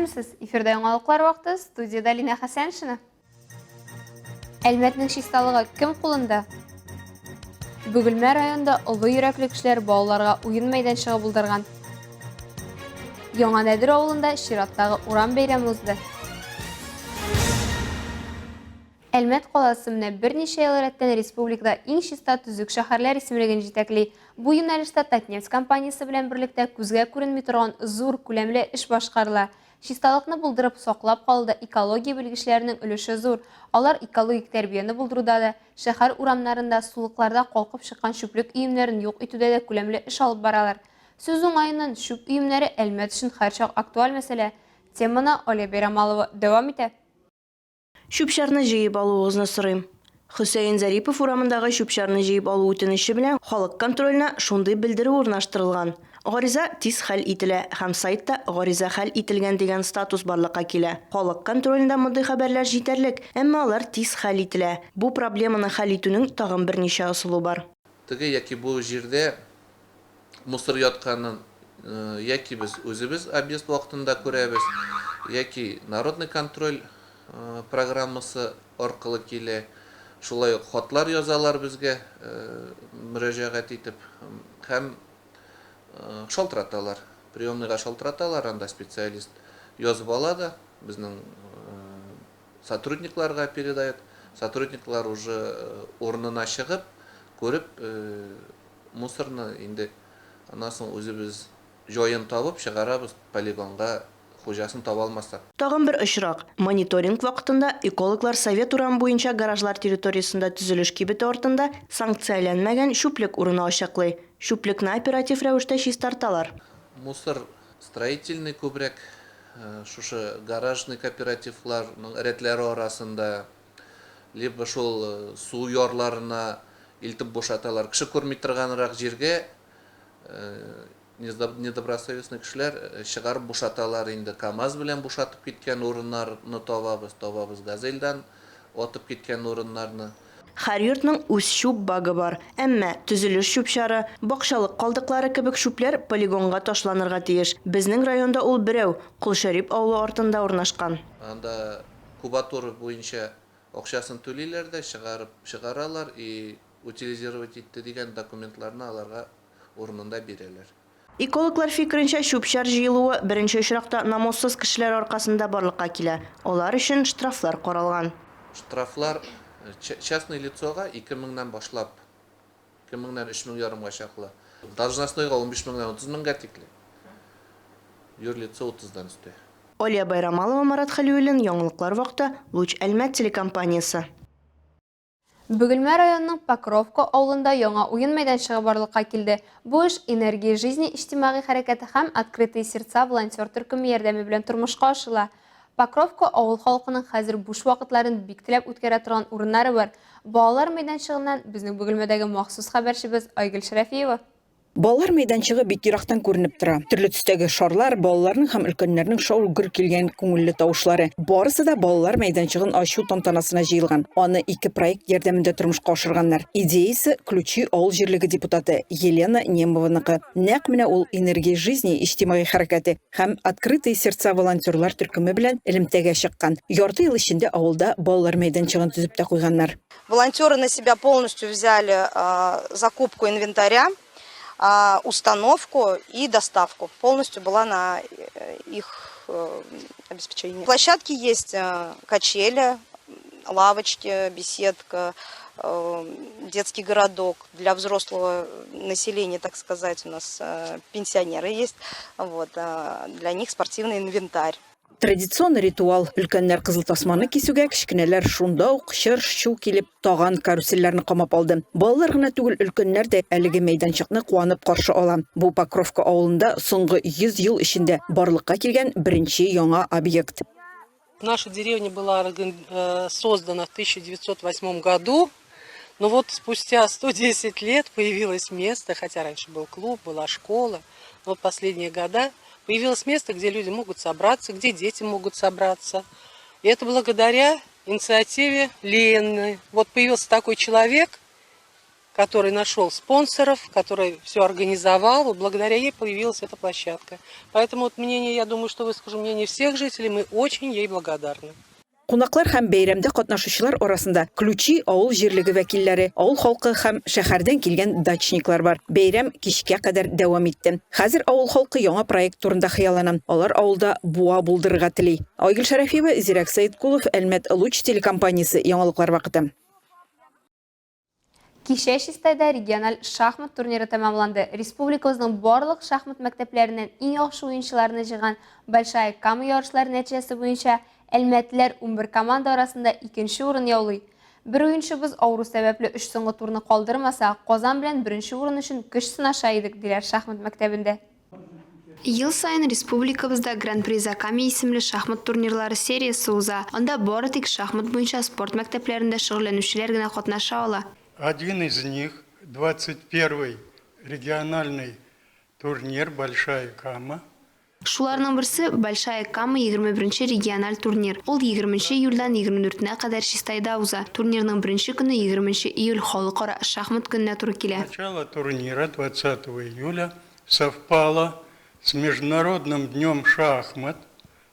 Сәләмсез, эфирда яңалыклар вакыты, студияда Лина Хәсәншина. Әлмәтнең чисталыгы кем кулында? Бөгелмә районында олы йөрәкле кешеләр балаларга уен мәйданчыгы булдырган. Яңа Нәдер авылында чираттагы урам бәйрәме узды. Әлмәт каласы менә берничә ел рәттән республикада иң чиста төзек шәһәрләр исемлеген җитәкли. Бу юнәлештә Татнефть компаниясе белән берлектә күзгә күренми торган зур күләмле эш башкарыла. Чисталыкны булдырып саклап калуда экология белгечләренең өлеше зур. Алар экологик тәрбияне булдыруда да, шәһәр урамнарында, сулыкларда калкып чыккан чүплек өемнәрен юк итүдә дә күләмле эш алып баралар. Сүз уңаеннан чүп өемнәре Әлмәт өчен һәрчак актуаль мәсьәлә. Теманы Оля Бейрамалова дәвам итә. Шүпшәрне җыеп алуыгызны сорыйм. Хөсәен Зарипов урамындагы шүпшәрне җыеп алу үтенече белән халык контрольна шундый белдерү урнаштырылган. Гариза тиз хәл ителә һәм сайтта гариза хәл ителгән дигән статус барлыкка килә. Халык контрольнда мондый хәбәрләр җитәрлек, әмма алар тиз хәл ителә. Бу проблеманы хәл итүнең тагын берничә ысулы бар. Теге яки бу җирдә мусор ятканын яки без үзебез объезд вакытында күрәбез, яки народный контроль программасы аркылы килә. Шулай ук хатлар язалар безгә мөрәҗәгать итеп һәм шалтыраталар. Приемныйга шалтыраталар, анда специалист язып ала да, безнең сотрудникларга передает. Сотрудниклар уже урынына чыгып, күреп мусорны инде анасын үзебез җаен табып чыгарабыз полигонга. Хуҗасын таба алмаса. Тагын бер очрак. Мониторинг вакытында экологлар Совет урам буенча гаражлар территориясендә төзелеш кибете артында санкцияләнмәгән чүплек урыны ачыклый. Чүплекне оператив рәвештә чистарталар. Мусор строительный күбрәк шушы гаражный кооперативларның рәтләре арасында либо шул су ярларына илтеп бушаталар. Кеше күрми торганрак җиргә недобросовестный кешеләр чыгарып бушаталар инде. КАМАЗ белән бушатып киткән урыннарны табабыз, газельдан атып киткән урыннарны. Һәр йортның үз чүп багы бар. Әмма төзелеш чүпчары, бакчалык калдыклары кебек чүпләр полигонга ташланырга тиеш. Безнең районда ул берәү, Кулшарип авылы артында урнашкан. Анда кубатура буенча акчасын түлиләр дә чыгаралар и утилизировать итте дигән документларны аларга урынында бирәләр. Экологлар фикеренчә чүпчәр җыелуы беренче очракта намуссыз кешеләр аркасында барлыкка килә. Алар өчен штрафлар каралган. Штрафлар частный лицога 2000-нан башлап 2000-нан 3500-га чаклы. Должностнойга 15000-нан 30000-га тикле. Юрлица 30-дан өстә. Оля Бейрамалова, Марат Хәлиуллин, яңалыклар вакыты, Луч Әлмәт телекомпаниясе. Бөгелмә районының Покровка авылында яңа уен мәйданчыгы барлыкка килде. Бу эш Энергия жизни иҗтимагый хәрәкәте һәм Открытые сердца волонтер төркеме ярдәме белән тормышка ашыла. Покровка авыл халкының хәзер буш вакытларын бик теләп үткәрә торган урыннары бар. Балалар мәйданчыгыннан безнең Бөгелмәдәге махсус хәбәрчебез Айгөл Шәрәфиева. Балалар мәйданчыгы бик ерактан күренеп тора. Төрле төстәге шарлар, балаларның һәм өлкәннәрнең шау-гөр килгән күңелле тавышлары. Барысы да балалар мәйданчыгын ачу тантанасына җыелган. Аны 2 проект ярдәмендә тормышка ашырганнар. Идеясе Ключи авыл җирлеге депутаты Елена Немованыкы. Нәкъ менә ул Энергия жизни иҗтимагый хәрәкәте һәм Открытые сердца волонтерлар төркеме белән элемтәгә чыккан. Ярты ел эчендә авылда балалар мәйданчыгын төзеп тә куйганнар. Волонтеры на себя полностью взяли закупку инвентаря, установку и доставку. Полностью была на их обеспечении. Площадки есть качели, лавочки, беседка, детский городок. Для взрослого населения, так сказать, у нас пенсионеры есть. Вот, для них спортивный инвентарь. Традиционный ритуал. Өлкәннәр кызыл тасманы кисүгә, кичкенәләр шунда ук чыр-чу килеп таган каруселләрне камап алды. Балалар гына түгел, өлкәннәр дә әлеге мәйданчыкны куанып каршы ала. Бу Покровка авылында соңгы 100 ел эчендә барлыкка килгән беренче яңа объект. Наша деревня была создана в 1908 году, но вот спустя 110 лет появилось место, хотя раньше был клуб, была школа, но вот последние года появилось место, где люди могут собраться, где дети могут собраться. И это благодаря инициативе Лены. Вот появился такой человек, который нашел спонсоров, который все организовал. Вот благодаря ей появилась эта площадка. Поэтому вот мнение, я думаю, что выскажу мнение всех жителей, мы очень ей благодарны. Кунаклар һәм бәйрәмдә катнашучылар арасында Ключи авыл җирлеге вәкилләре, авыл халкы һәм шәһәрдән килгән дачниклар бар. Бәйрәм кичкә кадәр дәвам итте. Хәзер авыл халкы яңа проект турында хыяллана. Алар авылда буа булдырырга тели. Айгөл Шәрәфиева, Зирәк Сәйдкулов, Әлмәт Луч телекомпаниясе, яңалыклар вакыты. Кичә Чистайда региональ шахмат турниры тәмамланды. Республикабызның барлык шахмат мәктәпләреннән иң яхшы уенчыларны җыйган Большая Кама ярышлары нәтиҗәсе буенча Әлмәтләр 11 команда арасында 2нче урын яулый. Бер уенчыбыз авыру сәбәпле 3 соңгы турны калдырмаса, Казан белән 1нче урын өчен көч сынаша идек, диләр шахмат мәктәбендә. Ел сайын республикабызда Гран-при Заками исемле шахмат турнирлары сериясы уза. Анда бары тик шахмат буенча спорт мәктәпләрендә шөгыльләнүчеләр генә катнаша ала. Один из них, 21-й региональный турнир «Большая Кама». Шуларның берсе Большая Кама 21-нче региональ турнир. Ул 20 июльдән 24-нә кадәр Чистайда уза. Турнирның беренче көне 20 июль халыкара шахмат көненә туры килә. Начало турнира 20 июля совпало с Международным днем шахмат,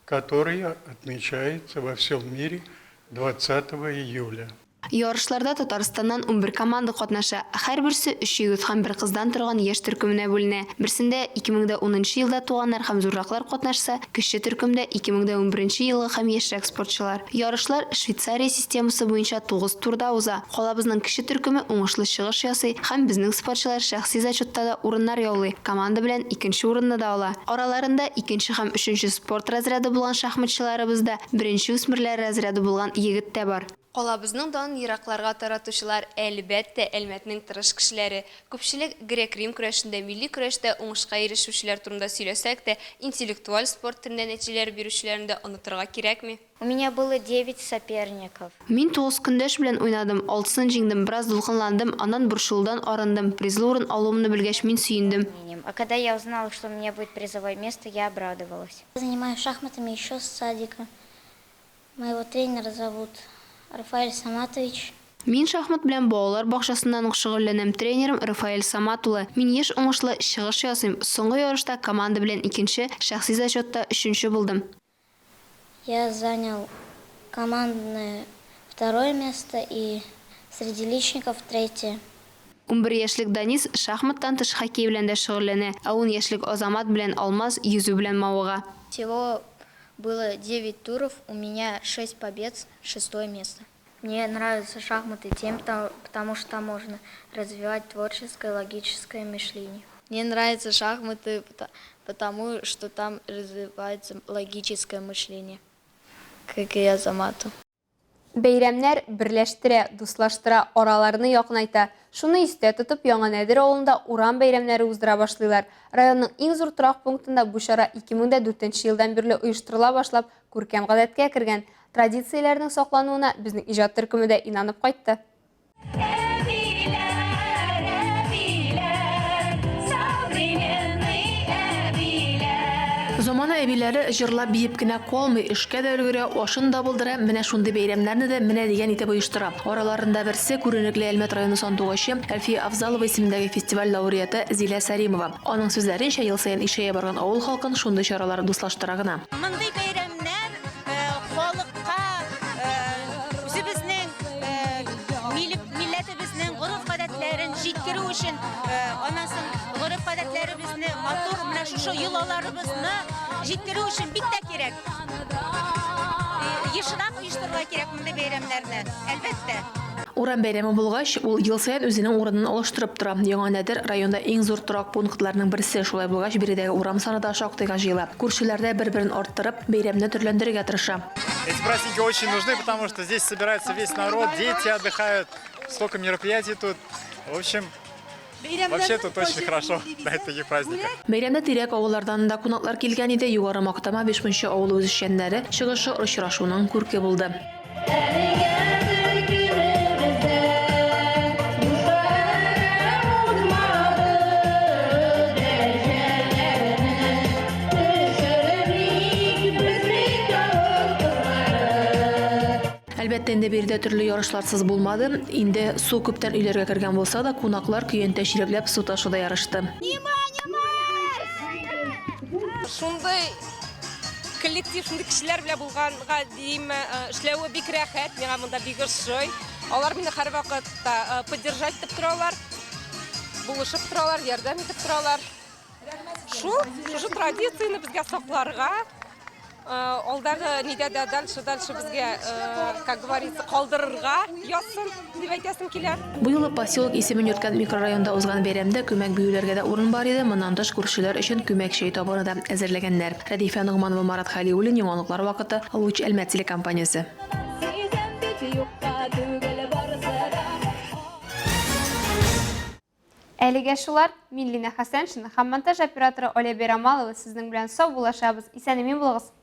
который отмечается во всем мире 20 июля. Ярышларда Татарстаннан 11 команда катнаша. Һәрберсе 3 егет һәм 1 кыздан торган яшь төркеменә бүленә. Берсендә 2010 елда туганнар һәм зурраклар катнашса, кече төркемдә 2011 елгы һәм яшьрәк спортчылар. Ярышлар Швейцария системасы буенча 9 турда уза. Калабызның кече төркеме уңышлы чыгыш ясый һәм безнең спортчылар шәхси зачетта да урыннар яулый. Команда белән 2нче урынны да ала. Араларында 2нче һәм 3нче спорт разряды булган шахматчыларыбызда 1нче үсмерләр разряды булган егет тә бар. Калабызның дан еракларга таратучылар әлбәттә Әлмәтнең тырыш кешеләре. Күпчелек грек-рим көрәшендә, милли көрәштә уңышка ирешүчеләр турында сөйләсәк тә, интеллектуаль спорт төрендә нәтиҗәләр бирүчеләрне дә онытырга кирәкми. У меня было 9 соперников. Мин 9 көндәш белән уйнадым, 6-сын җиңдем, бераз дулкынландым, аннан борчулдан арындым. Призлы урын алуымны белгәч, мин сөендем. А когда я узнала, что у меня будет призовое место, я обрадовалась. Занимаюсь шахматами еще с садика. Моего тренера зовут Рафаэль Саматович. Мин шахмат белән балалар бакчасыннан ук шөгыльләнәм. Тренерым Рафаэль Самат улы. Мин еш уңышлы чыгыш ясыйм. Соңгы ярышта команда белән 2нче, шәхси зачетта 3нче булдым. Я занял командное 2 место и среди личников 3. 11 яшьлек Данис шахматтан тыш хоккей белән дә шөгыльләнә. 10 яшьлек Азамат белән Алмаз йөзү белән мавыга. Всего было 9 туров, у меня 6 побед, 6 место. Мне нравятся шахматы тем, потому что там можно развивать творческое, логическое мышление. Мне нравятся шахматы, потому что там развивается логическое мышление, как и Азамату. Бәйрәмнәр берләштерә, дуслаштыра, араларны якынайта. Шуны истә тотып, Яңа Нәдер авылында урам бәйрәмнәре уздыра башлыйлар. Районның иң зур торак пунктында бу чара 2004 елдан бирле оештырыла башлап, күркәм гадәткә кергән. Традицияләрнең саклануына безнең иҗат төркеме дә инанып кайтты. Замана әбиләре җырлап биеп кенә калмый, эшкә дә өлгерә, ашын да булдыра, менә шундый бәйрәмнәрне дә менә дигән итеп оештыра. Араларында берсе күренекле Әлмәт районы сандугачы Әлфия Афзалова исемендәге фестиваль лауреаты Зилә Сәримова. Аның сүзләренчә, ел саен ишәя барган авыл халкын шундый чаралар дуслаштыра гына. Мондый бәйрәмнәр халыкка үзебезнең милләтебезнең гореф-гадәтләрен җиткерү өчен, анасын гореф-гадәтләребезне матур менә шушы йолаларыбызны җиткерү өчен бик тә кирәк. Ешрак оештырырга кирәк мондай бәйрәмнәрне, әлбәттә. Урам бәйрәме булгач, ул ел саен үзенең урынын алыштырып тора. Яңа Нәдер районда иң зур торак пунктларның берсе, шулай булгач, биредәге урам саны да шактыйга җыела. Күршеләрдә бер-берен арттырып, бәйрәмне төрләндерергә тырыша. Эти праздники очень нужны, потому что здесь собирается весь народ, дети отдыхают, столько мероприятий тут. В общем, вообще тут очень хорошо на таких праздниках. Бәйрәмдә тирәк авыллардан да кунаклар килгән иде. Югары Мактама 5нче авылы үзешчәннәре чыгышы очрашуның күрке булды. Әлбәттә, инде биредә төрле ярышларсыз булмады. Инде су күптән өйләргә кергән булса да, кунаклар көянтә чирәкләп су ташуда ярышты. Шундай коллектив, шундай кешеләр белән булганга дим, эшләве бик рәхәт, миңа монда бик ошый. Алар мине һәрвакыт поддержать итеп торалар, булышып торалар, ярдәм итеп торалар. Шушы традицияне безгә сакларга, алдагы нидә дә дальше безгә, как говорится, калдырырга язсын дип әйтәсем килә. Бу юлы поселок исемен йөрткән микрорайонда узган бәйрәмдә күмәк биюләргә дә урын бар иде. Моннан тыш күршеләр өчен күмәк чәй табыны да әзерләгәннәр. Рәдифә Нугманова, Марат Халиуллин, яңалыклар вакыты, Луч Әлмәт телекомпаниясе. Әлегә шулар, мин Лина Хәсәншин һәм монтаж операторы Оля Берамалова сезнең белән сау булашабыз. Исән-имин булыгыз.